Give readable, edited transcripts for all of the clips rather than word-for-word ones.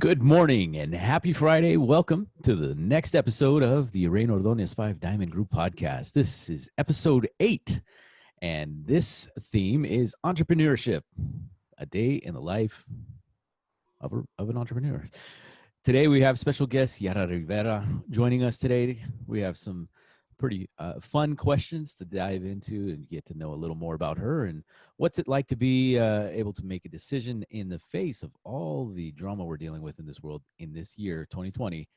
Good morning and happy Friday. Welcome to the next episode of the Uraine Ordonez 5 Diamond Group podcast. This is episode 8, and this theme is entrepreneurship, a day in the life of an entrepreneur. Today we have special guest Yhara joining us today. We have some pretty fun questions to dive into and get to know a little more about her and what's it like to be able to make a decision in the face of all the drama we're dealing with in this world in this year, 2020,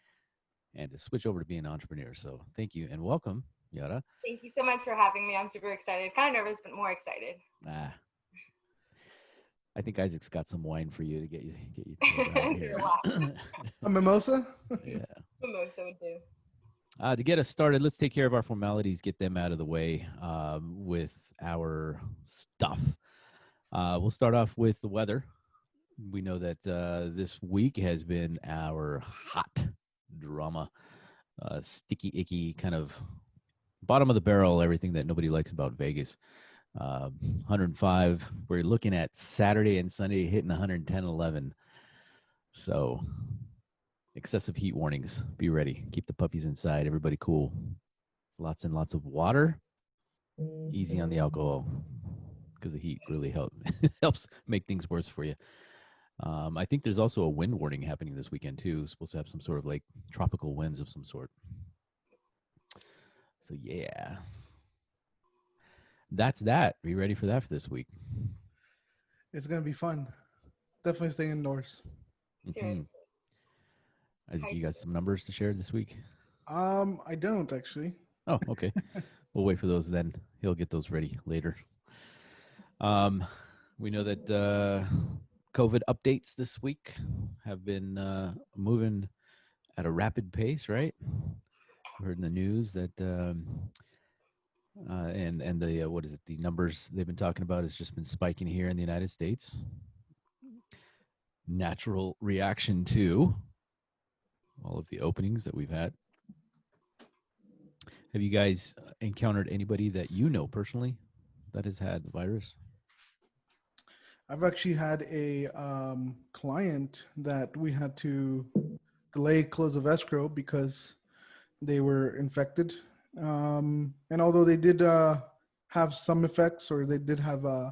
and to switch over to being an entrepreneur. So thank you and welcome, Yhara. Thank you so much for having me. I'm super excited. Kind of nervous, but more excited. I think Isaac's got some wine for you to get you here. A mimosa? Yeah. Mimosa would do. To get us started, let's take care of our formalities, get them out of the way with our stuff. We'll start off with the weather. We know that this week has been our hot drama, sticky, icky, kind of bottom of the barrel, everything that nobody likes about Vegas. 105. We're looking at Saturday and Sunday hitting 110, 11. So excessive heat warnings. Be ready. Keep the puppies inside. Everybody cool. Lots and lots of water. Easy on the alcohol because the heat really helps make things worse for you. I think there's also a wind warning happening this weekend too. Supposed to have some sort of like tropical winds of some sort. So yeah. That's that. Are you ready for that for this week? It's going to be fun. Definitely staying indoors. Seriously. Isaac, you got some numbers to share this week? I don't actually. Oh, okay. We'll wait for those then. He'll get those ready later. We know that COVID updates this week have been moving at a rapid pace, right? We heard in the news that and the what is it? The numbers they've been talking about has just been spiking here in the United States. Natural reaction to all of the openings that we've had. Have you guys encountered anybody that you know personally that has had the virus? I've actually had a client that we had to delay close of escrow because they were infected. And although they did have some effects, or they did have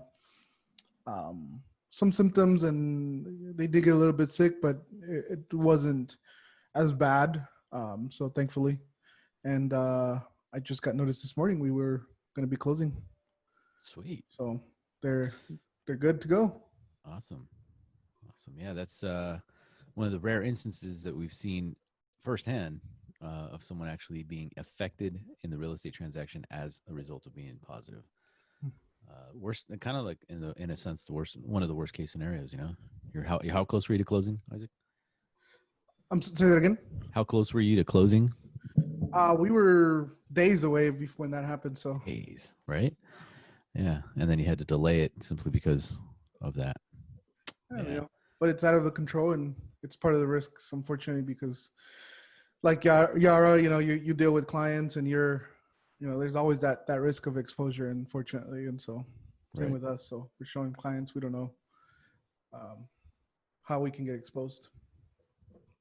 some symptoms and they did get a little bit sick, but it wasn't as bad. So thankfully. And I just got notice this morning we were going to be closing. Sweet. So they're good to go. Awesome. Yeah, that's one of the rare instances that we've seen firsthand of someone actually being affected in the real estate transaction as a result of being positive. Worst, kind of like in a sense, one of the worst case scenarios. You know, how close were you to closing, Isaac? Say that again. How close were you to closing? We were days away before when that happened. So days, right? Yeah, and then you had to delay it simply because of that. Yeah. But it's out of the control, and it's part of the risks, unfortunately, because like Yhara, you know, you deal with clients, and there's always that risk of exposure, unfortunately, and so same with us. So we're showing clients we don't know how we can get exposed.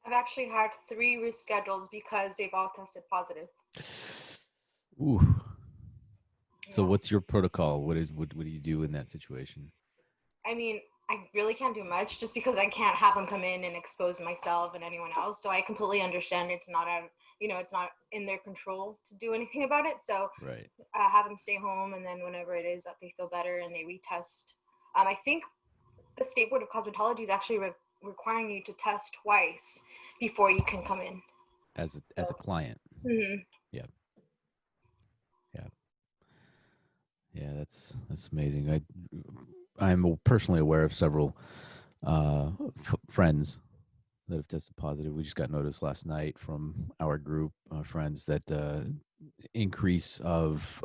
I've actually had 3 reschedules because they've all tested positive. Ooh. So what's your protocol? What do you do in that situation? I mean, I really can't do much just because I can't have them come in and expose myself and anyone else. So I completely understand it's not it's not in their control to do anything about it. So have them stay home, and then whenever it is that they feel better and they retest. I think the State Board of Cosmetology is actually requiring you to test twice before you can come in as a client. Mm-hmm. Yeah, that's amazing. I'm personally aware of several friends that have tested positive. We just got notice last night from our group of friends that the increase of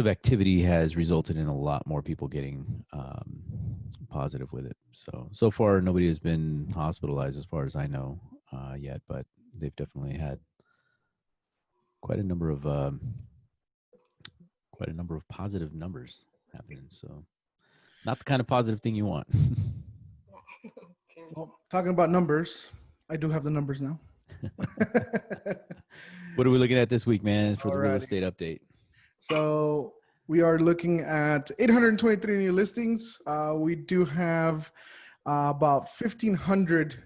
activity has resulted in a lot more people getting positive with it. So far, nobody has been hospitalized as far as I know yet, but they've definitely had quite a number of positive numbers happening. So not the kind of positive thing you want. Seriously. Well, talking about numbers, I do have the numbers now. What are we looking at this week, man, for the real Alrighty. estate update? So we are looking at 823 new listings. We do have about 1,500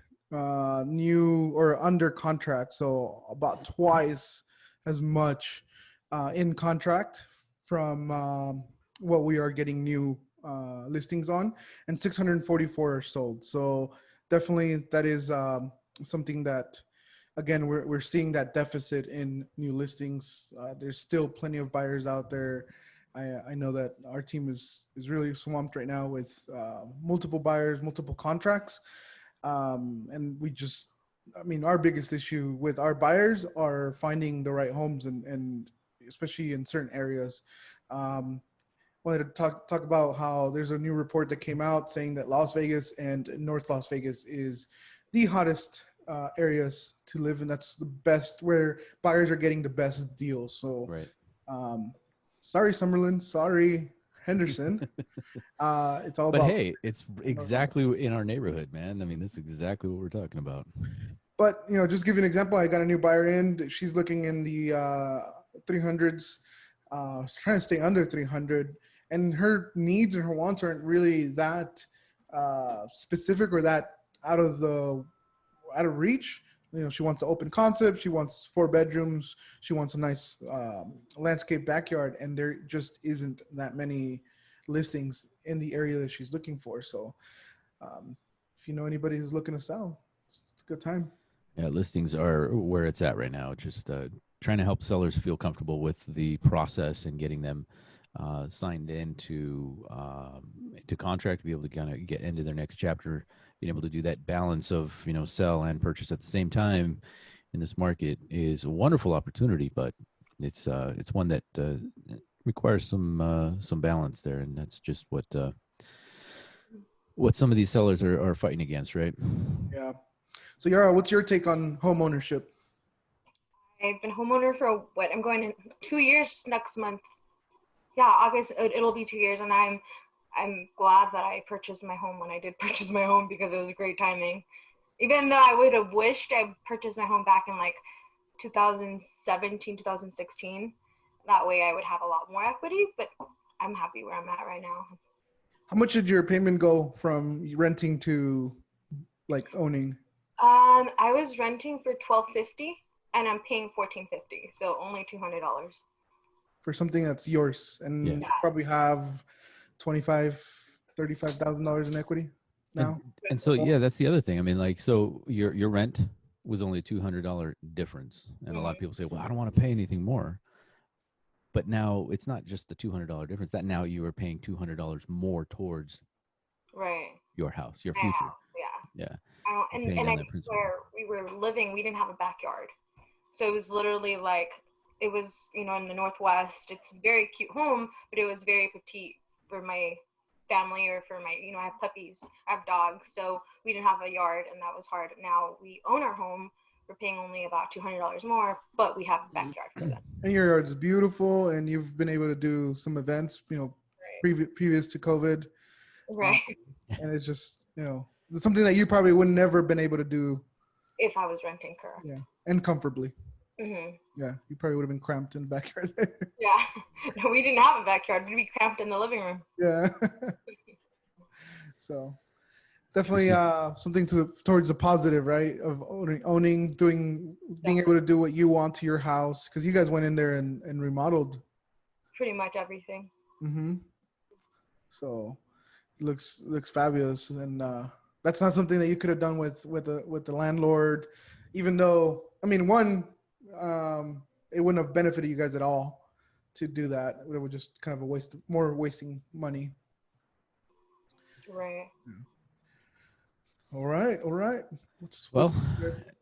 new or under contract. So about twice as much in contract from what we are getting new listings on, and 644 are sold. So definitely that is something that, again, we're seeing that deficit in new listings. There's still plenty of buyers out there. I know that our team is really swamped right now with multiple buyers, multiple contracts. And our biggest issue with our buyers are finding the right homes, and especially in certain areas. Wanted to talk about how there's a new report that came out saying that Las Vegas and North Las Vegas is the hottest areas to live in. That's the best, where buyers are getting the best deals. So, Right. Sorry, Summerlin. Sorry, Henderson. It's all But about. hey, it's exactly in our neighborhood, man. I mean, that's exactly what we're talking about. But, just give you an example. I got a new buyer in. She's looking in the 300s, trying to stay under 300. And her needs and her wants aren't really that specific or that out of reach. She wants an open concept. She wants 4 bedrooms. She wants a nice landscape backyard. And there just isn't that many listings in the area that she's looking for. So if you know anybody who's looking to sell, it's a good time. Yeah, listings are where it's at right now. Just trying to help sellers feel comfortable with the process and getting them signed into contract to be able to kind of get into their next chapter. Being able to do that balance of sell and purchase at the same time in this market is a wonderful opportunity, but it's one that requires some balance there, and that's just what some of these sellers are fighting against, right? Yeah. So Yhara, what's your take on home ownership? I've been homeowner for I'm going in 2 years next month. Yeah, August, it'll be 2 years, and I'm glad that I purchased my home when I did purchase my home, because it was great timing. Even though I would have wished I purchased my home back in like 2017, 2016. That way I would have a lot more equity, but I'm happy where I'm at right now. How much did your payment go from renting to like owning? I was renting for $1,250 and I'm paying $1,450, so only $200 for something that's yours, and you probably have $35,000 in equity now. And so that's the other thing. I mean, like, so your rent was only a $200 difference, and a lot of people say, well, I don't want to pay anything more. But now it's not just the $200 difference. That now you are paying $200 more towards your house, your future. House, yeah. And where we were living, we didn't have a backyard, so it was literally like, it was in the Northwest. It's a very cute home, but it was very petite for my family, or for my I have puppies, I have dogs, so we didn't have a yard, and that was hard. Now we own our home. We're paying only about $200 more, but we have a backyard for them. And your yard's beautiful, and you've been able to do some events, previous to COVID. Right. And it's just, it's something that you probably would never been able to do if I was renting, correct. Yeah, and comfortably. Mm-hmm. Yeah, you probably would have been cramped in the backyard. Yeah, no, we didn't have a backyard. We'd be cramped in the living room. Yeah. So definitely something towards the positive, right? Of owning, being able to do what you want to your house, because you guys went in there and remodeled pretty much everything. Mm-hmm. So it looks fabulous, and that's not something that you could have done with the landlord, even though, I mean, it wouldn't have benefited you guys at all to do that. It was just kind of wasting money. Right. Yeah. All right. Well,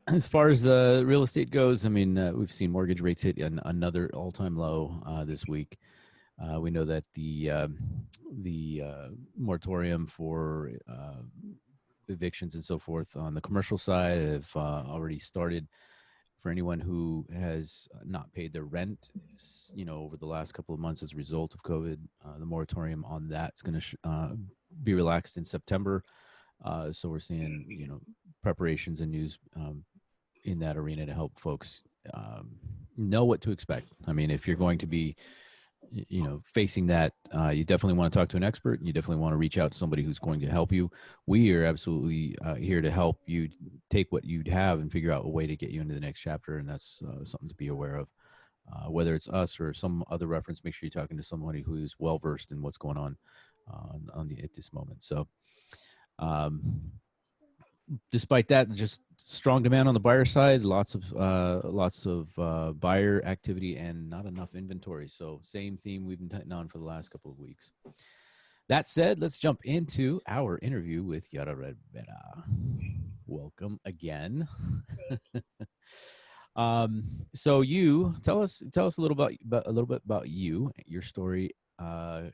as far as real estate goes, I mean, we've seen mortgage rates hit another all-time low this week. We know that the moratorium for evictions and so forth on the commercial side have already started. For anyone who has not paid their rent, over the last couple of months as a result of COVID, the moratorium on that is going to be relaxed in September. So we're seeing, preparations and news in that arena to help folks know what to expect. I mean, if you're going to be, facing that, you definitely want to talk to an expert, and you definitely want to reach out to somebody who's going to help you. We are absolutely here to help you take what you'd have and figure out a way to get you into the next chapter. And that's something to be aware of. Whether it's us or some other reference, make sure you're talking to somebody who is well-versed in what's going on at this moment. So, despite that, just strong demand on the buyer side, lots of buyer activity and not enough inventory. So same theme we've been hitting on for the last couple of weeks. That said, let's jump into our interview with Yhara Rivera. Welcome again. So you tell us a little bit about you, your story. Kind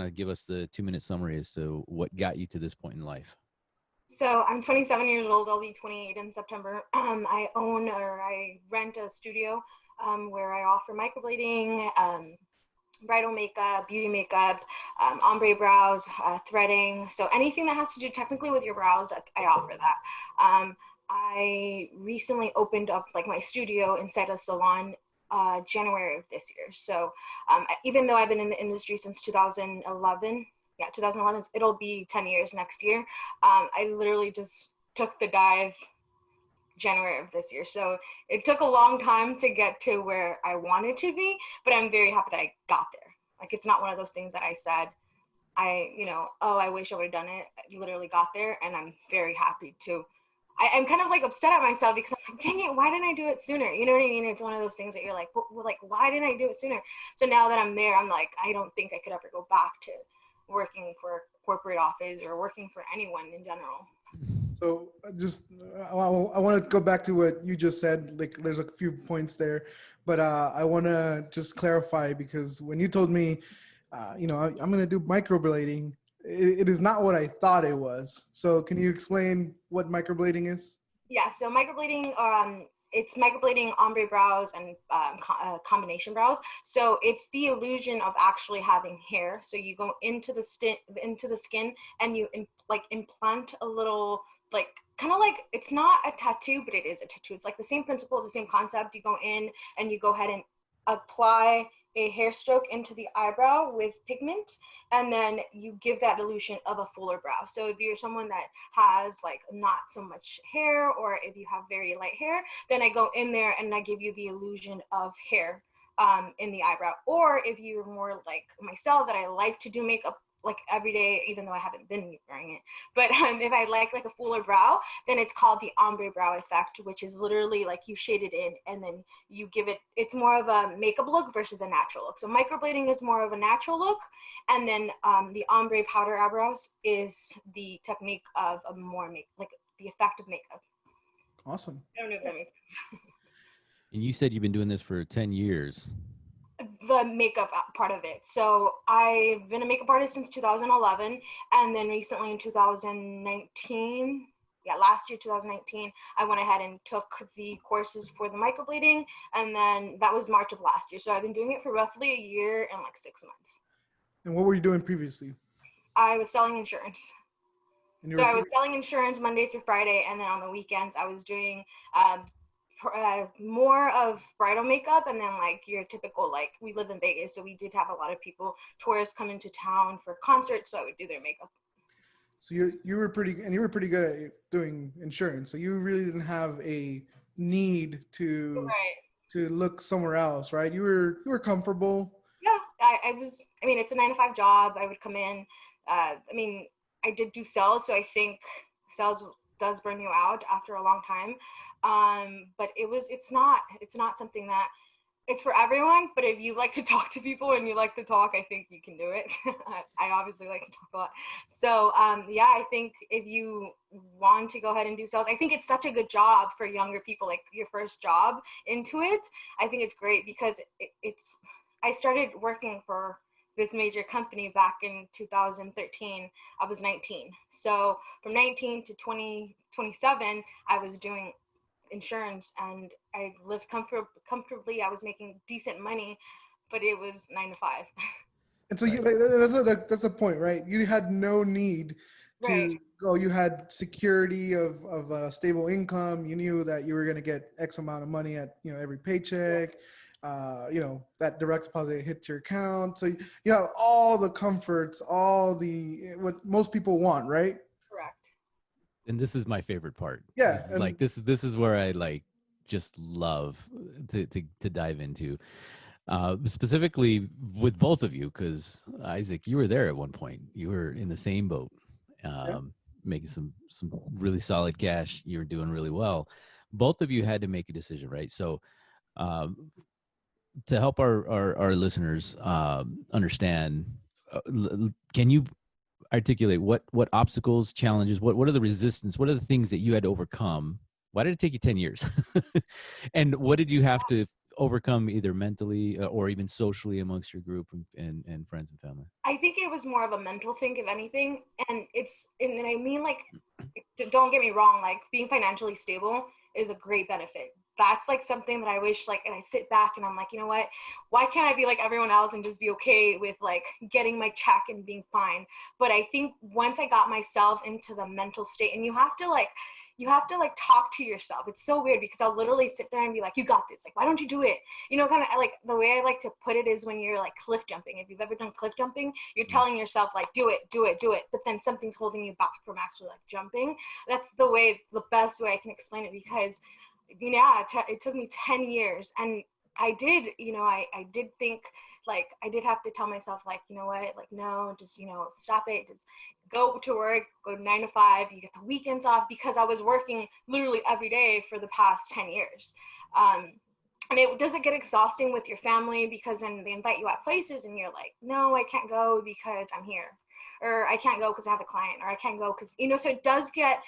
of give us the 2-minute summary as to what got you to this point in life. So I'm 27 years old. I'll be 28 in September. I rent a studio where I offer microblading, bridal makeup, beauty makeup, ombre brows, threading. So anything that has to do technically with your brows, I offer that. I recently opened up my studio inside a salon January of this year. So even though I've been in the industry since 2011, 2011, it'll be 10 years next year. I literally just took the dive January of this year. So it took a long time to get to where I wanted to be, but I'm very happy that I got there. It's not one of those things that I said, I wish I would have done it. I literally got there, and I'm very happy to. I'm kind of upset at myself because I'm dang it, why didn't I do it sooner? You know what I mean? It's one of those things that you're why didn't I do it sooner? So now that I'm there, I'm I don't think I could ever go back to working for a corporate office or working for anyone in general. So I want to go back to what you just said. There's a few points there, but I want to just clarify, because when you told me, I'm going to do microblading, it is not what I thought it was. So can you explain what microblading is? Yeah, so microblading, it's microblading ombre brows and combination brows. So it's the illusion of actually having hair. So you go into the skin and you implant a little, it's not a tattoo, but it is a tattoo. It's the same principle, the same concept. You go in and you go ahead and apply a hair stroke into the eyebrow with pigment, and then you give that illusion of a fuller brow. So if you're someone that has not so much hair, or if you have very light hair, then I go in there and I give you the illusion of hair in the eyebrow. Or if you're more like myself, that I like to do makeup every day, even though I haven't been wearing it, but if I like a fuller brow, then it's called the ombre brow effect, which is literally you shade it in and then you give it's more of a makeup look versus a natural look. So microblading is more of a natural look, and then the ombre powder eyebrows is the technique of a more the effect of makeup. Awesome. I don't know if that makes sense. And you said you've been doing this for 10 years. The makeup part of it. So I've been a makeup artist since 2011, and then recently in 2019, last year, 2019, I went ahead and took the courses for the microblading, and then that was March of last year. So I've been doing it for roughly a year and 6 months. And what were you doing previously? I was selling insurance. So I was selling insurance Monday through Friday, and then on the weekends I was doing more of bridal makeup, and then your typical we live in Vegas, so we did have a lot of tourists come into town for concerts, so I would do their makeup. So you were pretty good at doing insurance, so you really didn't have a need to look somewhere else, right? You were comfortable. Yeah, I was. I mean, it's a 9-to-5 job. I would come in. I did do sales, so I think sales does burn you out after a long time. But it's not something that it's for everyone, but if you like to talk to people and you like to talk, I think you can do it. I obviously like to talk a lot. So I think if you want to go ahead and do sales, I think it's such a good job for younger people, your first job into it. I think it's great because I started working for this major company back in 2013. I was 19. So from 19 to 27, I was doing insurance, and I lived comfortably. I was making decent money, but it was 9 to 5. And so that's the point, right? You had no need Right. to go. You had security of a stable income. You knew that you were going to get X amount of money at, you know, every paycheck. You know, that direct deposit hit your account. So you have all the comforts, all the, what most people want, right? Correct. And this is my favorite part. Yeah. This is And like, this is where I like just love to dive into. Specifically with both of you, because Isaac, you were there at one point. You were in the same boat, yeah, making some really solid cash. You were doing really well. Both of you had to make a decision, right? So, to help our listeners understand, can you articulate what obstacles, challenges, what are the resistance, what are the things that you had to overcome? Why did it take you 10 years? And what did you have to overcome, either mentally or even socially, amongst your group and friends and family? I think it was more of a mental thing, if anything. And I mean, like, don't get me wrong, like, being financially stable is a great benefit. That's like something that I wish, like, and I sit back and I'm like, you know what, why can't I be like everyone else and just be okay with like getting my check and being fine? But I think once I got myself into the mental state, and you have to talk to yourself. It's so weird because I'll literally sit there and be like, you got this. Like, why don't you do it? You know, kind of like the way I like to put it is when you're like cliff jumping. If you've ever done cliff jumping, you're telling yourself like, do it, do it, do it. But then something's holding you back from actually like jumping. That's the best way I can explain it, because it took me 10 years. And I did, I did think, like, I did have to tell myself, like, you know what, like, no, just, stop it. Just go to work, go 9 to 5, you get the weekends off, because I was working literally every day for the past 10 years. And it doesn't get exhausting with your family, because then they invite you out places and you're like, no, I can't go because I'm here, or I can't go because I have a client, or I can't go because, so it does get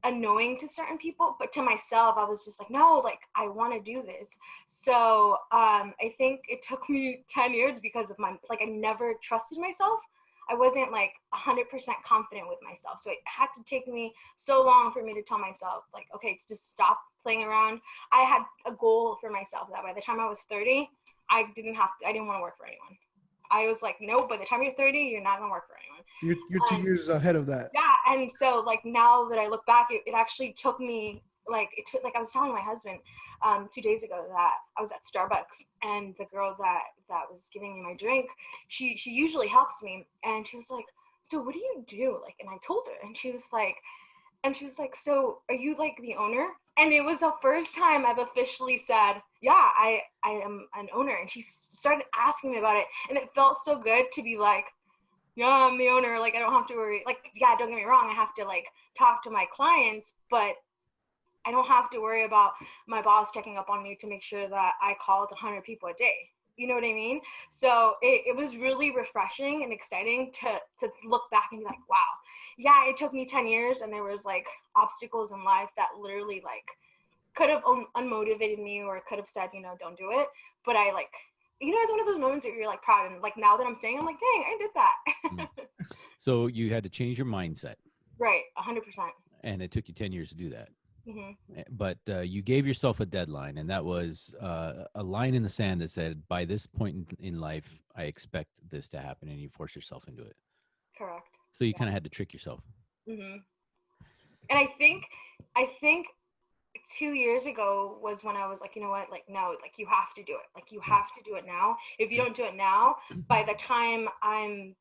annoying to certain people, but to myself, I was just like, no, like, I want to do this. So I think it took me 10 years because of I never trusted myself. I wasn't like 100% confident with myself. So it had to take me so long for me to tell myself, like, okay, just stop playing around. I had a goal for myself that by the time I was 30, I didn't want to work for anyone. I was like, no, by the time you're 30, you're not going to work for anyone. You're 2 years ahead of that. Yeah. And so like now that I look back, it actually took me like I was telling my husband 2 days ago that I was at Starbucks, and the girl that was giving me my drink, she usually helps me, and she was like, so what do you do? Like, and I told her, and she was like, so are you like the owner? And it was the first time I've officially said, yeah, I am an owner. And she started asking me about it, and it felt so good to be like, yeah, I'm the owner. Like, I don't have to worry. Like, yeah, don't get me wrong, I have to like talk to my clients, but I don't have to worry about my boss checking up on me to make sure that I called 100 people a day. You know what I mean? So it was really refreshing and exciting to look back and be like, wow, yeah, it took me 10 years, and there was like obstacles in life that literally like could have unmotivated me, or could have said, don't do it. But I like, it's one of those moments that you're like proud, and like now that I'm saying, I'm like, dang, I did that. So you had to change your mindset. Right, 100%. And it took you 10 years to do that. Mm-hmm. But you gave yourself a deadline, and that was a line in the sand that said, by this point in life, I expect this to happen, and you force yourself into it. Correct. So you kind of had to trick yourself. Mm-hmm. And I think 2 years ago was when I was like, you know what, like, no, like, you have to do it. Like, you have to do it now. If you don't do it now, by the time I'm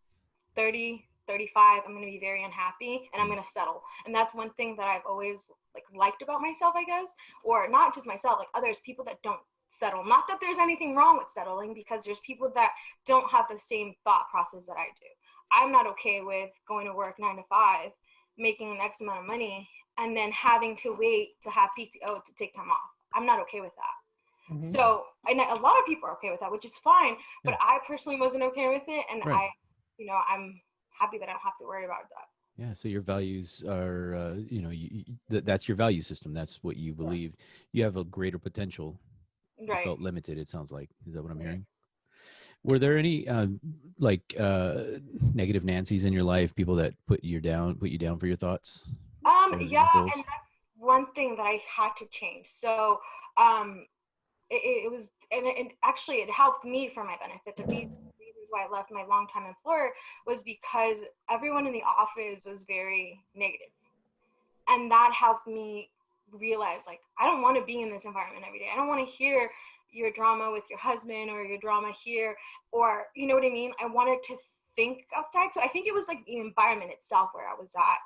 30, 35, I'm going to be very unhappy, and I'm going to settle. And that's one thing that I've always like liked about myself, I guess, or not just myself, like others, people that don't settle. Not that there's anything wrong with settling, because there's people that don't have the same thought process that I do. I'm not okay with going to work 9 to 5, making an X amount of money, and then having to wait to have PTO to take time off. I'm not okay with that. Mm-hmm. So, and a lot of people are okay with that, which is fine, but I personally wasn't okay with it. And right. I'm happy that I don't have to worry about that. Yeah. So your values are, that's your value system. That's what you believe. You have a greater potential. Right. You felt limited, it sounds like. Is that what I'm hearing? Were there any negative Nancys in your life, people that put you down for your thoughts? Yeah, and that's one thing that I had to change. So it was, and actually it helped me for my benefit. The reasons why I left my longtime employer was because everyone in the office was very negative. And that helped me realize, like, I don't want to be in this environment every day. I don't want to hear your drama with your husband or your drama here, or, you know what I mean? I wanted to think outside. So I think it was like the environment itself where I was at,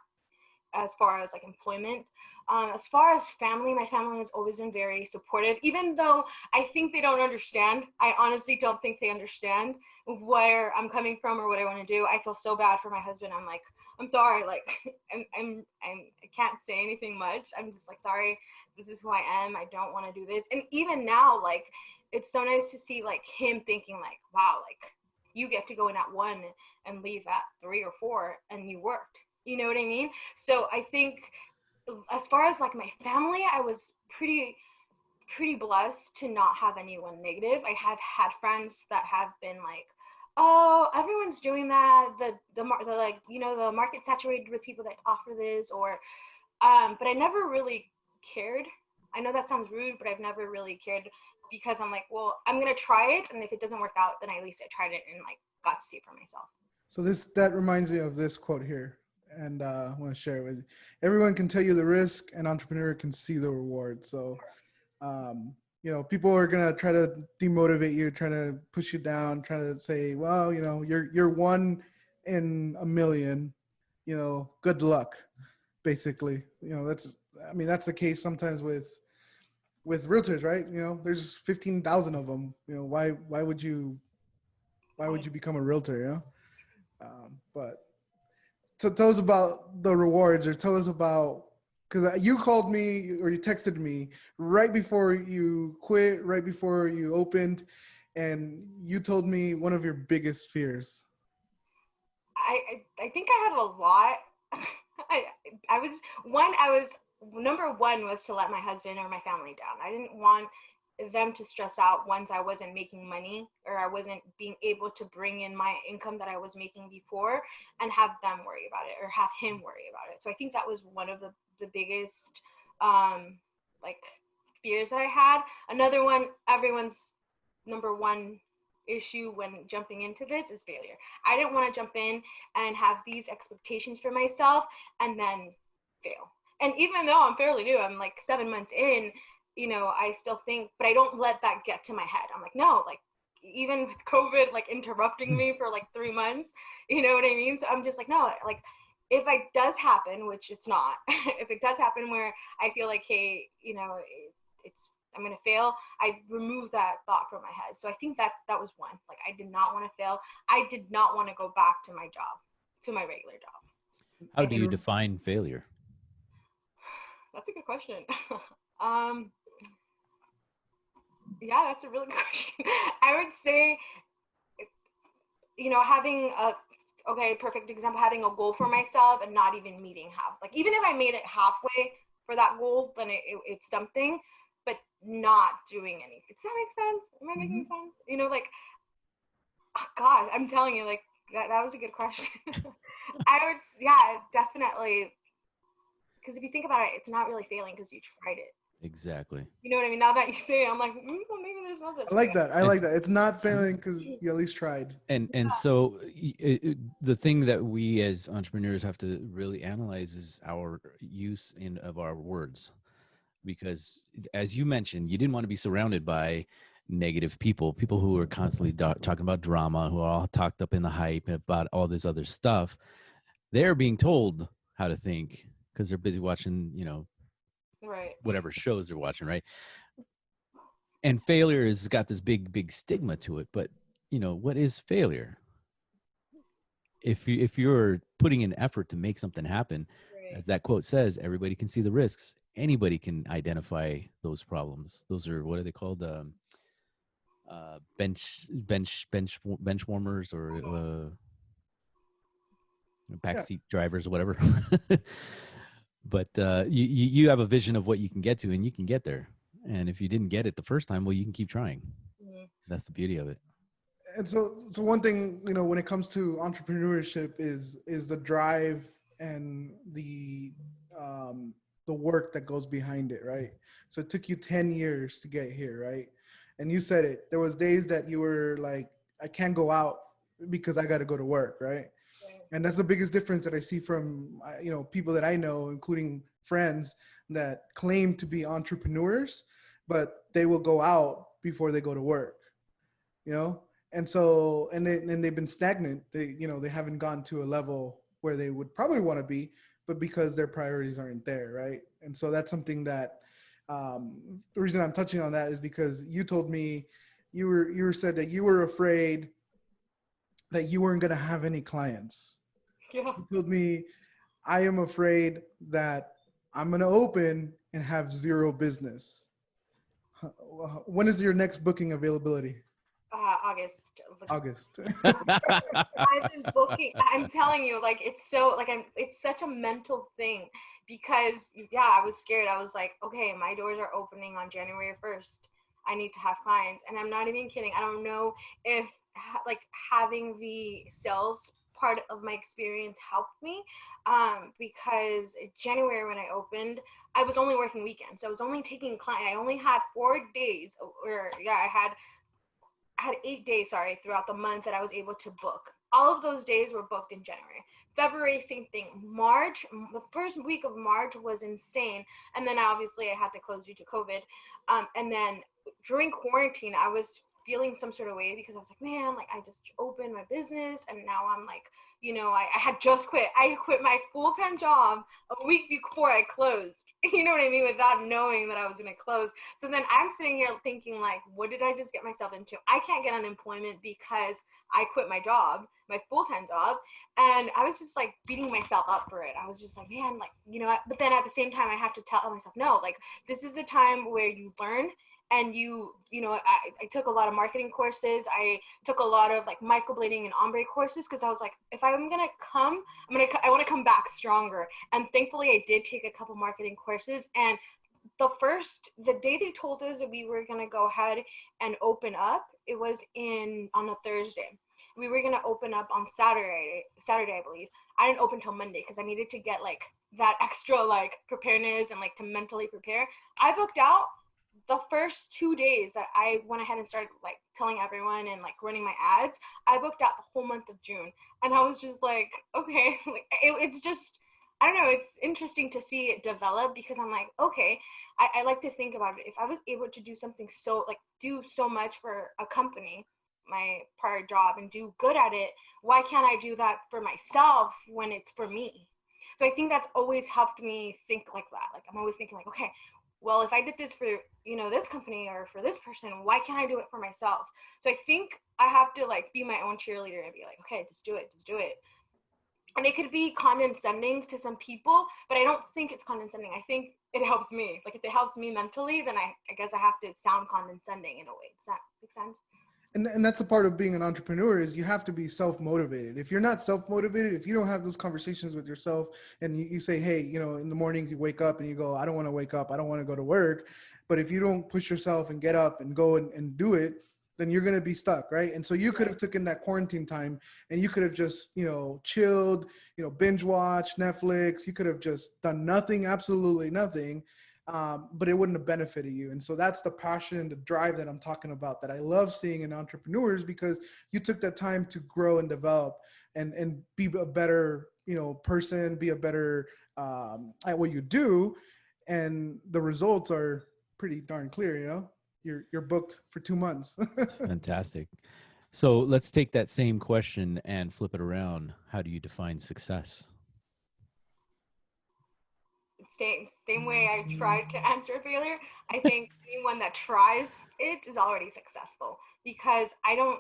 as far as like employment. As far as family, my family has always been very supportive, even though I think they don't understand. I honestly don't think they understand where I'm coming from or what I want to do. I feel so bad for my husband. I'm like, I'm sorry, like, I can't say anything much. I'm just like, sorry, this is who I am. I don't want to do this. And even now, like, it's so nice to see like him thinking like, wow, like you get to go in at 1 and leave at 3 or 4 and you worked. You know what I mean? So I think as far as like my family, I was pretty blessed to not have anyone negative. I have had friends that have been like, oh, everyone's doing that. The like, you know, the market saturated with people that offer this, or but I never really cared. I know that sounds rude, but I've never really cared, because I'm like, well, I'm gonna try it, and if it doesn't work out, then at least I tried it and like got to see it for myself. So that reminds me of this quote here, and I want to share it with you. Everyone can tell you the risk, an entrepreneur can see the reward. So, you know, people are gonna try to demotivate you, trying to push you down, trying to say, well, you know, you're 1 in a million. You know, good luck, basically. You know, that's the case sometimes with realtors, right? You know, there's 15,000 of them. You know, why would you become a realtor? You know, but so tell us about the rewards, or tell us about, because you called me or you texted me right before you quit, right before you opened, and you told me one of your biggest fears. I think I had a lot. I was number one was to let my husband or my family down. I didn't want them to stress out once I wasn't making money, or I wasn't being able to bring in my income that I was making before, and have them worry about it, or have him worry about it. So I think that was one of the biggest like fears that I had. Another one, everyone's number one issue when jumping into this, is failure. I didn't want to jump in and have these expectations for myself and then fail. And even though I'm fairly new, I'm like 7 months in, you know, I still think, but I don't let that get to my head. I'm like, no, like, even with COVID, like, interrupting me for like 3 months, you know what I mean? So I'm just like, no, like, if it does happen, which it's not, if it does happen where I feel like, hey, you know, I'm going to fail, I remove that thought from my head. So I think that was one. Like, I did not want to fail. I did not want to go back to my job, to my regular job. How do you define failure? That's a good question. Yeah, that's a really good question. I would say, you know, having perfect example, having a goal for myself and not even meeting half. Like, even if I made it halfway for that goal, then it's something, but not doing anything. Does that make sense? Am I making sense? You know, like, oh God, I'm telling you, like, that was a good question. Yeah, definitely. Because if you think about it, it's not really failing because you tried it. Exactly. You know what I mean? Now that you say it, I'm like, maybe there's no such I like that. I like that. It's not failing because you at least tried. And so the thing that we as entrepreneurs have to really analyze is our use of our words, because as you mentioned, you didn't want to be surrounded by negative people who are constantly talking about drama, who are all talked up in the hype about all this other stuff. They're being told how to think because they're busy watching, you know, right, whatever shows they're watching, right? And failure has got this big stigma to it. But, you know, what is failure? If you're putting an effort to make something happen, right, as that quote says, everybody can see the risks. Anybody can identify those problems. Those are, what are they called? Bench warmers, or backseat drivers or whatever. But you have a vision of what you can get to, and you can get there. And if you didn't get it the first time, well, you can keep trying. Mm-hmm. That's the beauty of it. And so one thing, you know, when it comes to entrepreneurship is the drive and the work that goes behind it, right? So it took you 10 years to get here, right? And you said it. There was days that you were like, I can't go out because I got to go to work, right? And that's the biggest difference that I see from, people that I know, including friends that claim to be entrepreneurs, but they will go out before they go to work, And so, and they've been stagnant. They haven't gone to a level where they would probably want to be, but because their priorities aren't there, right? And so that's something that, the reason I'm touching on that is because you told me you said that you were afraid that you weren't going to have any clients. Yeah. You told me, I am afraid that I'm going to open and have zero business. When is your next booking availability? August. August. I've been booking. I'm telling you, like, it's such a mental thing because, I was scared. I was like, okay, my doors are opening on January 1st. I need to have clients. And I'm not even kidding. I don't know if having the sales part of my experience helped me, because January when I opened, I was only working weekends. So I was only taking clients. I only had 4 days, I had 8 days, throughout the month that I was able to book. All of those days were booked in January. February, same thing. March, the first week of March was insane. And then obviously I had to close due to COVID. And then during quarantine, I was feeling some sort of way because I was like, man, like I just opened my business and now I'm like, I had just quit. I quit my full-time job a week before I closed. You know what I mean? Without knowing that I was going to close. So then I'm sitting here thinking like, what did I just get myself into? I can't get unemployment because I quit my job, my full-time job. And I was just like beating myself up for it. I was just like, man, like, but then at the same time, I have to tell myself, no, like this is a time where you learn. And I took a lot of marketing courses. I took a lot of like microblading and ombre courses because I was like, if I'm gonna come, I want to come back stronger. And thankfully, I did take a couple marketing courses. And the day they told us that we were gonna go ahead and open up, it was on a Thursday. We were gonna open up on Saturday, I believe. I didn't open till Monday because I needed to get like that extra like preparedness and like to mentally prepare. I booked out the first 2 days that I went ahead and started like telling everyone and like running my ads. I booked out the whole month of June. And I was just like, okay, like it's just, I don't know, it's interesting to see it develop because I'm like, okay, I like to think about it. If I was able to do something do so much for a company, my prior job, and do good at it, why can't I do that for myself when it's for me? So I think that's always helped me think like that. Like I'm always thinking like, okay, well, if I did this for, this company or for this person, why can't I do it for myself? So I think I have to like be my own cheerleader and be like, okay, just do it. And it could be condescending to some people, but I don't think it's condescending. I think it helps me. Like if it helps me mentally, then I guess I have to sound condescending in a way. Does that make sense? And that's the part of being an entrepreneur is you have to be self-motivated. If you're not self-motivated, if you don't have those conversations with yourself and you say, hey, in the mornings you wake up and you go, I don't want to wake up. I don't want to go to work. But if you don't push yourself and get up and go and do it, then you're going to be stuck. Right. And so you could have taken that quarantine time and you could have just, chilled, binge watch Netflix. You could have just done nothing, absolutely nothing. But it wouldn't have benefited you. And so that's the passion, the drive that I'm talking about, that I love seeing in entrepreneurs, because you took that time to grow and develop and be a better, person, be a better at what you do. And the results are pretty darn clear, You're booked for 2 months. Fantastic. So let's take that same question and flip it around. How do you define success? Same way I tried to answer failure. I think anyone that tries it is already successful, because I don't,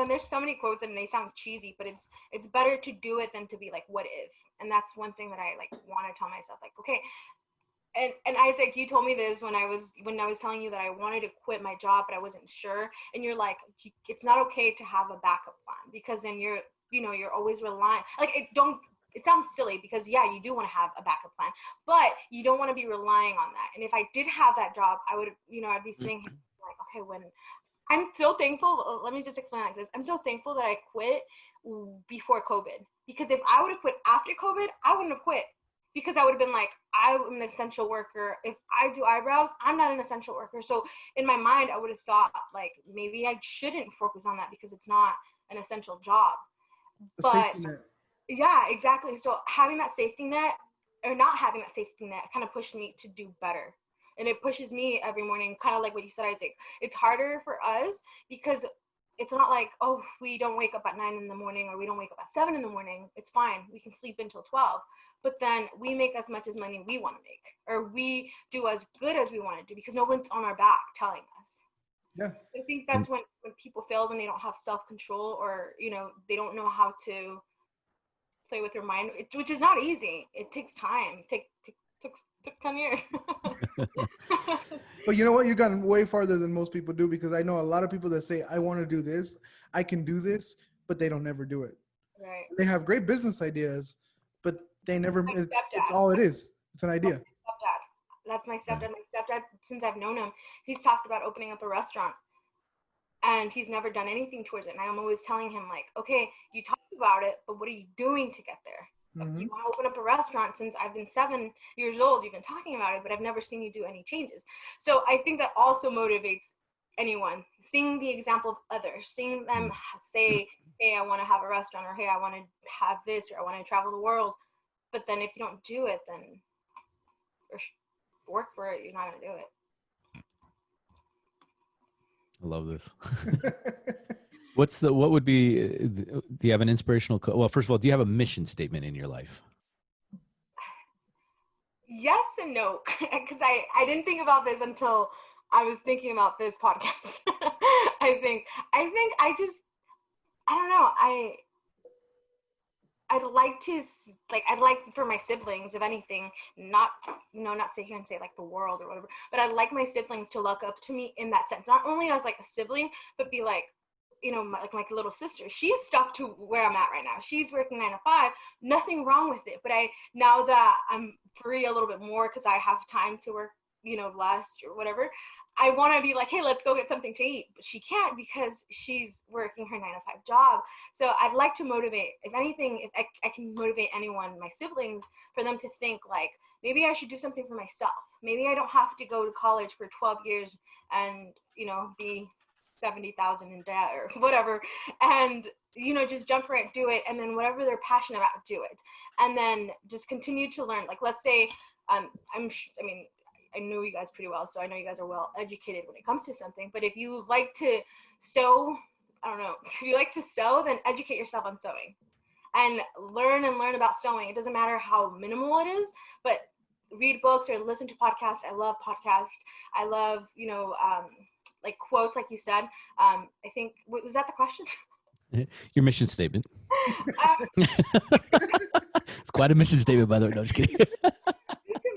there's so many quotes and they sound cheesy, but it's better to do it than to be like, what if? And that's one thing that I like want to tell myself, like, okay. And Isaac, you told me this when I was telling you that I wanted to quit my job, but I wasn't sure. And you're like, it's not okay to have a backup plan, because then you're always relying. Like it sounds silly because you do want to have a backup plan, but you don't want to be relying on that. And if I did have that job, I would, I'd be saying like, okay, when I'm so thankful. Let me just explain like this. I'm so thankful that I quit before COVID, because if I would have quit after COVID, I wouldn't have quit. Because I would have been like, I'm an essential worker. If I do eyebrows, I'm not an essential worker. So in my mind, I would have thought like, maybe I shouldn't focus on that because it's not an essential job. But yeah, exactly. So having that safety net or not having that safety net kind of pushed me to do better. And it pushes me every morning, kind of like what you said, Isaac. It's harder for us because it's not like, oh, we don't wake up at 9 in the morning or we don't wake up at 7 in the morning. It's fine. We can sleep until 12. But then we make as much as money we want to make, or we do as good as we want to do because no one's on our back telling us. Yeah. I think that's when people fail, when they don't have self-control, or, you know, they don't know how to play with their mind, which is not easy. It takes time. Took 10 years. But you know what? You've gotten way farther than most people do, because I know a lot of people that say, I want to do this, I can do this, but they don't never do it. Right. They have great business ideas, but they never, it's all it is. It's an idea. That's my stepdad. My stepdad, since I've known him, he's talked about opening up a restaurant. And he's never done anything towards it. And I'm always telling him, like, okay, you talked about it, but what are you doing to get there? Mm-hmm. You want to open up a restaurant. Since I've been 7 years old, you've been talking about it, but I've never seen you do any changes. So I think that also motivates anyone. Seeing the example of others, seeing them say, hey, I want to have a restaurant, or hey, I want to have this, or I want to travel the world. But then if you don't do it, then or work for it, you're not going to do it. I love this. What would be, do you have an inspirational, well, first of all, do you have a mission statement in your life? Yes and no, because I didn't think about this until I was thinking about this podcast. I don't know. I'd like for my siblings, if anything, not sit here and say like the world or whatever, but I'd like my siblings to look up to me in that sense. Not only as like a sibling, but be like, you know, like my little sister, she's stuck to where I'm at right now. She's working 9 to 5, nothing wrong with it. But now that I'm free a little bit more because I have time to work, you know, less or whatever, I want to be like, hey, let's go get something to eat. But she can't because she's working her 9 to 5 job. So I'd like to motivate, if anything, if I can motivate anyone, my siblings, for them to think like, maybe I should do something for myself. Maybe I don't have to go to college for 12 years and, you know, be 70,000 in debt or whatever, and, you know, just jump for it, do it, and then whatever they're passionate about, do it, and then just continue to learn. Like, let's say, I know you guys pretty well, so I know you guys are well educated when it comes to something. But if you like to sew, I don't know, if you like to sew, then educate yourself on sewing, and learn about sewing. It doesn't matter how minimal it is, but read books or listen to podcasts. I love podcasts. I love, you know, like quotes, like you said. I think, was that the question? Your mission statement. It's quite a mission statement, by the way. No, just kidding. To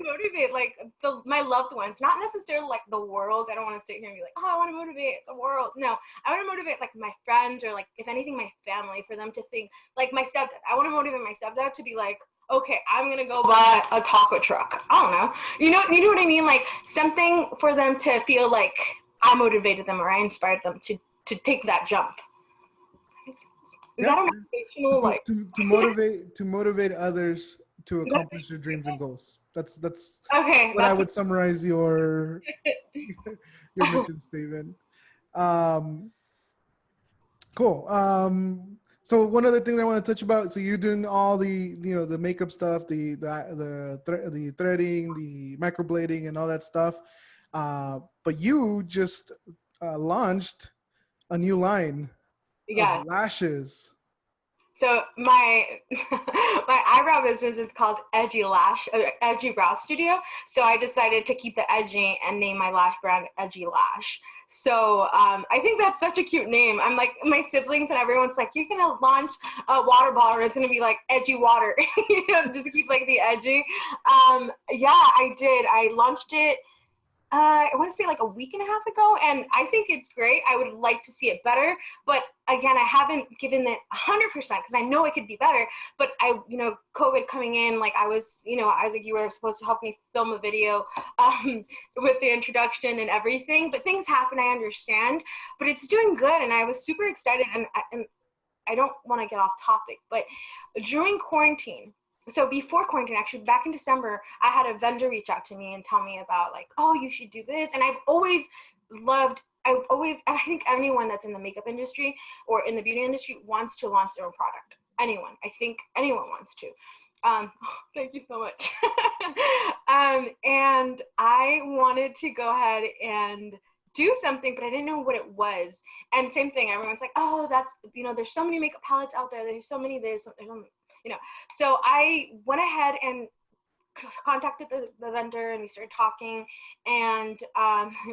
motivate like my loved ones, not necessarily like the world. I don't want to sit here and be like, oh, I want to motivate the world. No, I want to motivate like my friends, or like, if anything, my family, for them to think like my stepdad. I want to motivate my stepdad to be like, okay, I'm gonna go buy a taco truck. I don't know. You know what I mean? Like something for them to feel like I motivated them or I inspired them to take that jump. Is that a motivational, like to motivate others to accomplish their dreams and goals? That's okay. What I would summarize your mission statement. Cool. So one other thing that I want to touch about. So you're doing all the, you know, the makeup stuff, the threading, the microblading, and all that stuff. But you just launched a new line of lashes. So my eyebrow business is called EdgyBrowsStudio. So I decided to keep the edgy and name my lash brand Edgy Lash. So I think that's such a cute name. I'm like, my siblings and everyone's like, you're gonna launch a water bottle, and it's gonna be like Edgy Water, you know, just to keep like the edgy. Yeah, I did. I launched it. I want to say like a week and a half ago, and I think it's great. I would like to see it better, but again, I haven't given it 100% because I know it could be better. But you know, COVID coming in, like I was, you know, Isaac, you were supposed to help me film a video with the introduction and everything, but things happen, I understand, but it's doing good, and I was super excited, and I don't want to get off topic, but during quarantine, so before quarantine, actually back in December, I had a vendor reach out to me and tell me about like, oh, you should do this. And I've always loved I think anyone that's in the makeup industry or in the beauty industry wants to launch their own product. Anyone. I think anyone wants to. Thank you so much. And I wanted to go ahead and do something, but I didn't know what it was. And same thing, everyone's like, oh, that's, there's so many makeup palettes out there. There's so many this, there's so many, So I went ahead and contacted the vendor, and we started talking, and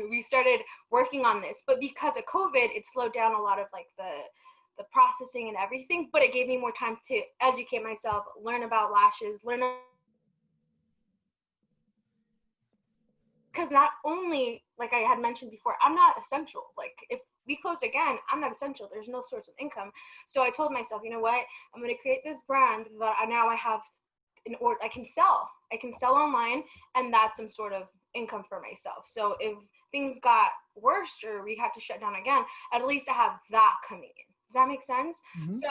we started working on this. But because of COVID, it slowed down a lot of like the processing and everything, but it gave me more time to educate myself, learn about lashes, because not only, like I had mentioned before, I'm not essential. Like if we close again, I'm not essential. There's no source of income. So I told myself, you know what, I'm going to create this brand that I have I can sell online, and that's some sort of income for myself. So if things got worse or we had to shut down again, at least I have that coming in. Does that make sense? Mm-hmm. So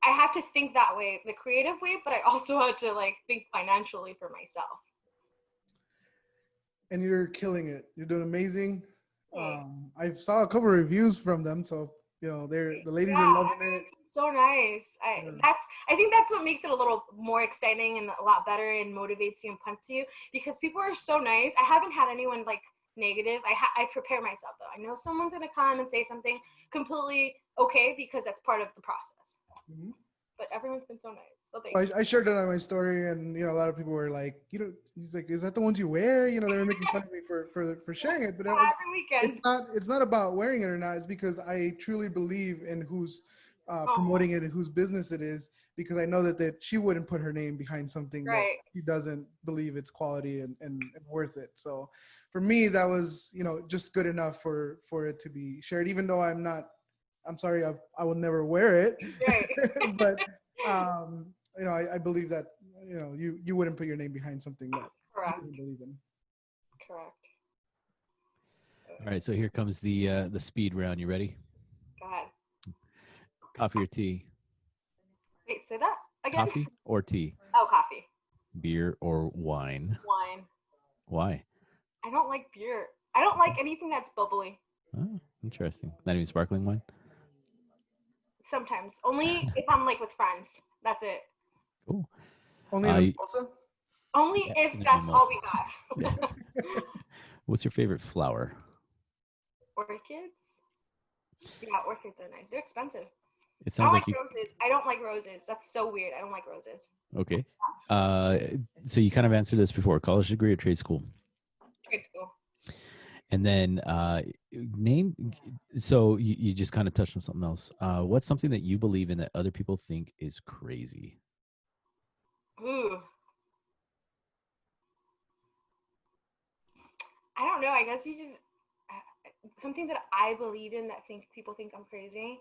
I had to think that way, the creative way, but I also had to like think financially for myself. And you're killing it. You're doing amazing. I saw a couple of reviews from them, so the ladies are loving it. So nice. I think that's what makes it a little more exciting and a lot better, and motivates you and pumps you, because people are so nice. I haven't had anyone like negative. I prepare myself though. I know someone's gonna come and say something completely okay, because that's part of the process. Mm-hmm. But everyone's been so nice. So I shared it on my story, and a lot of people were like, he's like, is that the ones you wear? They were making fun of me for sharing it. But every weekend. It's not about wearing it or not. It's because I truly believe in who's promoting it and whose business it is, because I know that she wouldn't put her name behind something that she doesn't believe it's quality and worth it. So for me, that was, just good enough for it to be shared, even though I'm sorry, I will never wear it. Right. But, I believe that, you wouldn't put your name behind something that you wouldn't believe in. Correct. All right. So here comes the speed round. You ready? Go ahead. Coffee or tea? Wait, say that again. Coffee or tea? Oh, coffee. Beer or wine? Wine. Why? I don't like beer. I don't like anything that's bubbly. Oh, interesting. Not even sparkling wine? Sometimes. Only if I'm like with friends. That's it. Cool. Only in mimosa? Only if that's all we got. Yeah. What's your favorite flower? Orchids. Yeah, orchids are nice. They're expensive. It sounds like roses. I don't like roses. That's so weird. I don't like roses. Okay. So you kind of answered this before. College degree or trade school? Trade school. And then so you just kind of touched on something else. What's something that you believe in that other people think is crazy? Ooh. I don't know. I guess you just, something that I believe in that people think I'm crazy.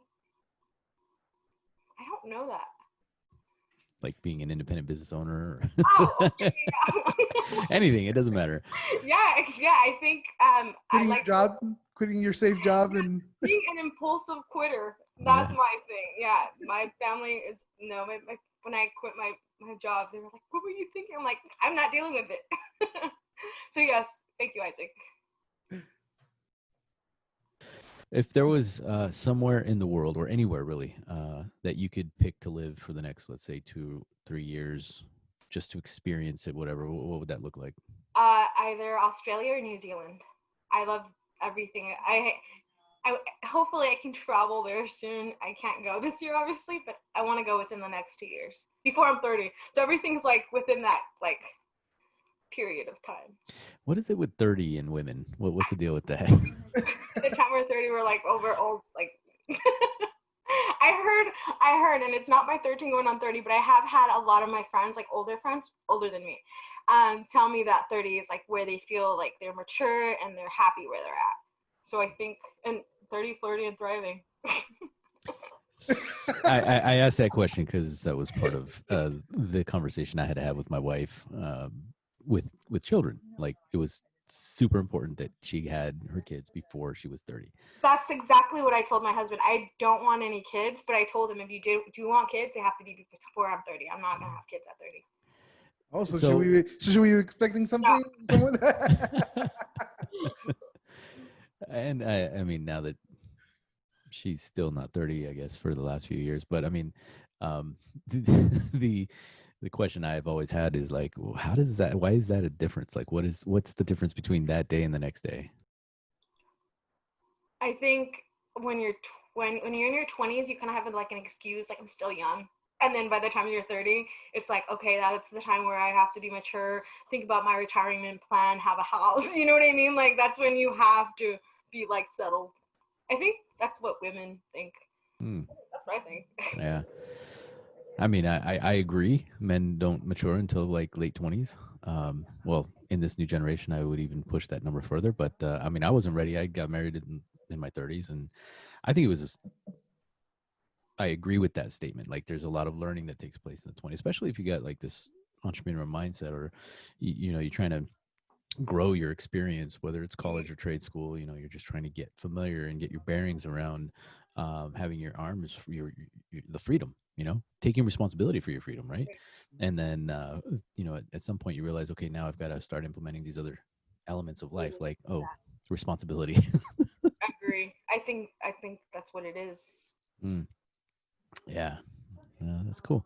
I don't know that. Like being an independent business owner? Oh, okay, yeah. Anything, it doesn't matter. Yeah, I think quitting your safe job and being an impulsive quitter. That's my thing. Yeah, my family is when I quit my job, they were like, "What were you thinking?" I'm like, "I'm not dealing with it." So yes, thank you, Isaac. If there was somewhere in the world, or anywhere really, that you could pick to live for the next, let's say 2-3 years, just to experience it, whatever, what would that look like? Either Australia or New Zealand. I love everything. I hopefully I can travel there soon. I can't go this year, obviously, but I want to go within the next 2 years before I'm 30. So everything's like within that period of time. What is it with 30 and women? What's the deal with that? The time we're 30, we're like over old. Like I heard, and it's not my 13 going on 30, but I have had a lot of my friends, like older friends, older than me, tell me that 30 is like where they feel like they're mature and they're happy where they're at. So I think, and 30, flirty, and thriving. I asked that question because that was part of the conversation I had to have with my wife with children. Like, it was super important that she had her kids before she was 30. That's exactly what I told my husband. I don't want any kids, but I told him, if you do want kids, they have to be before I'm 30. I'm not gonna have kids at 30. Oh, so should we be expecting something? No. Someone? And I mean, now that she's still not 30, I guess, for the last few years, but I mean, the the question I've always had is like, well, why is that a difference? Like, what's the difference between that day and the next day? I think when you're when you're in your 20s, you kind of have like an excuse, like I'm still young. And then by the time you're 30, it's like, okay, that's the time where I have to be mature, think about my retirement plan, have a house. You know what I mean? Like that's when you have to be like settled. I think that's what women think. That's what I think. Yeah. I mean, I agree. Men don't mature until like late 20s. Well, in this new generation, I would even push that number further. But I mean, I wasn't ready. I got married in my 30s, and I think it was. I agree with that statement. Like, there's a lot of learning that takes place in the 20s, especially if you got like this entrepreneurial mindset, or you know, you're trying to grow your experience, whether it's college or trade school. You know, you're just trying to get familiar and get your bearings around having your arms, the freedom. You know, taking responsibility for your freedom, right? And then you know, at some point you realize, okay, now I've got to start implementing these other elements of life, like responsibility. I agree. I think that's what it is. Yeah, that's cool.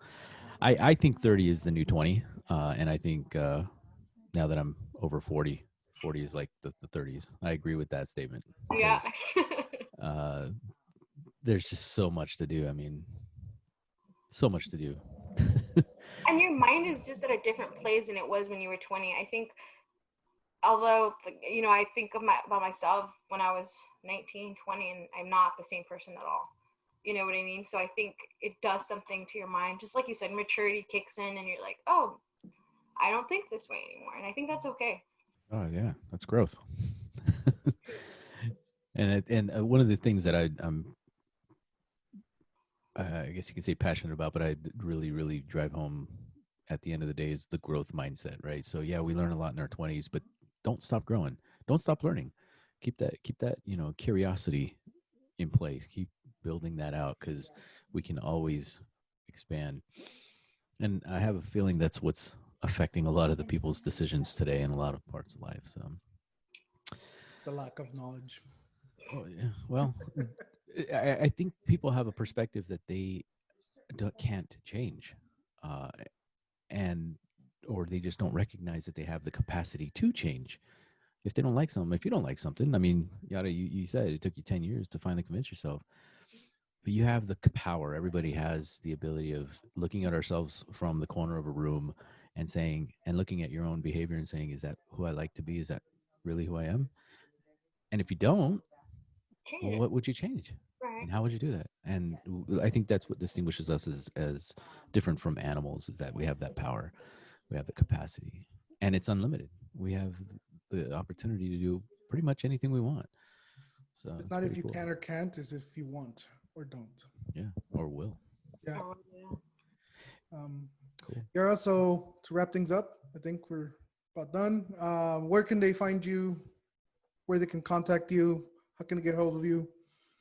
I think 30 is the new 20, and I think now that I'm over 40 is like the 30s. I agree with that statement because there's just so much to do. I mean, so much to do. And your mind is just at a different place than it was when you were 20. I think, although, you know, I think about myself when I was 19, 20, and I'm not the same person at all. You know what I mean? So I think it does something to your mind. Just like you said, maturity kicks in and you're like, oh, I don't think this way anymore. And I think that's okay. Oh, yeah. That's growth. And one of the things that I'm I guess you can say passionate about, but I really, really drive home at the end of the day is the growth mindset, right? So yeah, we learn a lot in our 20s, but don't stop growing. Don't stop learning. Keep that, you know, curiosity in place. Keep building that out because we can always expand. And I have a feeling that's what's affecting a lot of the people's decisions today in a lot of parts of life. So The lack of knowledge. oh, yeah. Well, I think people have a perspective that they can't change, and or they just don't recognize that they have the capacity to change. If they don't like something, if you don't like something, I mean, Yhara, you said it took you 10 years to finally convince yourself, but you have the power. Everybody has the ability of looking at ourselves from the corner of a room and saying, and looking at your own behavior and saying, is that who I like to be? Is that really who I am? And if you don't, well, what would you change? Right. And how would you do that? And I think that's what distinguishes us as different from animals, is that we have that power, we have the capacity, and it's unlimited. We have the opportunity to do pretty much anything we want. So it's not if you can or can't, it's if you want or don't. Yeah, or will. Yeah. Cool. Yhara, so to wrap things up, I think we're about done. Where can they find you? Where they can contact you? How can they get hold of you?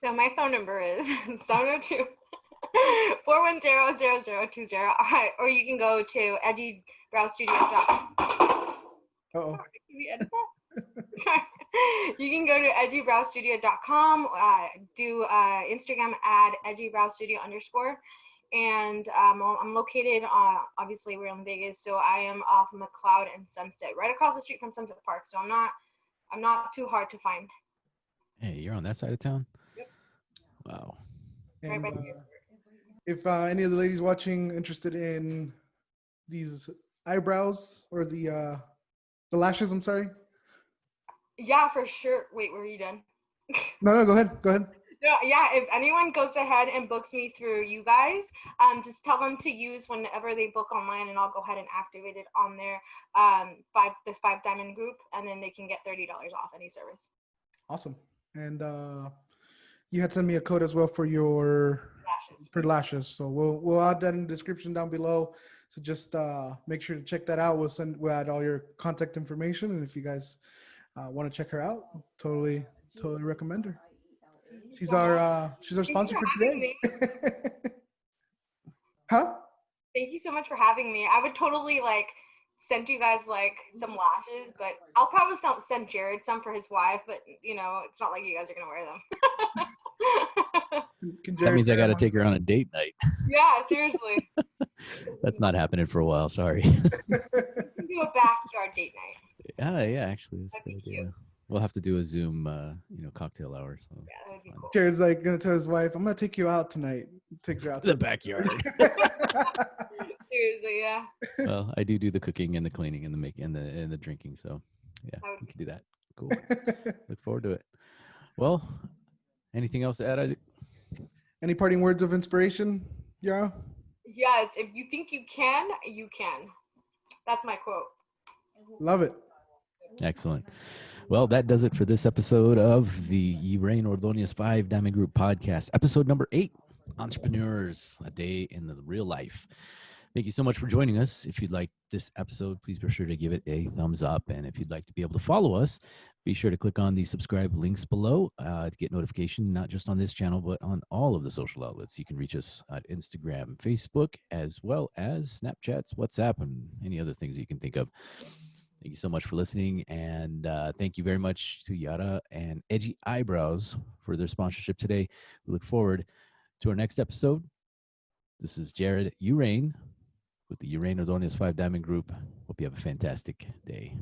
So my phone number is 702 410-0020. Or you can go to EdgyBrowsStudio.com. Uh-oh. You can go to EdgyBrowsStudio.com, do Instagram at EdgyBrowsStudio_. And I'm located, obviously we're in Vegas, so I am off McLeod and Sunset, right across the street from Sunset Park. So I'm not too hard to find. Hey, you're on that side of town? Yep. Wow. And if any of the ladies watching interested in these eyebrows or the lashes, I'm sorry. Yeah, for sure. Wait, were you done? No, go ahead. No, yeah, if anyone goes ahead and books me through you guys, just tell them to use whenever they book online, and I'll go ahead and activate it on their this 5 diamond group, and then they can get $30 off any service. Awesome. And you had sent me a code as well for your lashes. So we'll add that in the description down below. So just make sure to check that out. We'll add all your contact information, and if you guys want to check her out, totally recommend her. She's our sponsor for today. Huh? Thank you so much for having me. I would totally send you guys like some lashes, but I'll probably send Jared some for his wife, but you know, it's not like you guys are gonna wear them. That means I got to take her on a date night. Yeah, seriously. That's not happening for a while. Sorry. We can do a backyard date night. Yeah, actually, that's a good idea. We'll have to do a Zoom, cocktail hour. So. Yeah, that would be cool. Jared's like gonna tell his wife, "I'm gonna take you out tonight." Takes her out to the backyard. Seriously, yeah. Well, I do the cooking and the cleaning and the making and the drinking. So, yeah, we can do that. Cool. Look forward to it. Well, anything else to add, Isaac? Any parting words of inspiration, Yhara? Yes, if you think you can, you can. That's my quote. Love it. Excellent. Well, that does it for this episode of the Uraine Ordonez 5 Diamond Group podcast, episode number 8, Entrepreneurs, a Day in the Real Life. Thank you so much for joining us. If you'd like this episode, please be sure to give it a thumbs up. And if you'd like to be able to follow us, be sure to click on the subscribe links below to get notification, not just on this channel, but on all of the social outlets. You can reach us at Instagram, Facebook, as well as Snapchats, WhatsApp, and any other things you can think of. Thank you so much for listening. And thank you very much to Yhara and Edgy Eyebrows for their sponsorship today. We look forward to our next episode. This is Jared Uraine with the Uraine Ordonez 5 Diamond Group. Hope you have a fantastic day.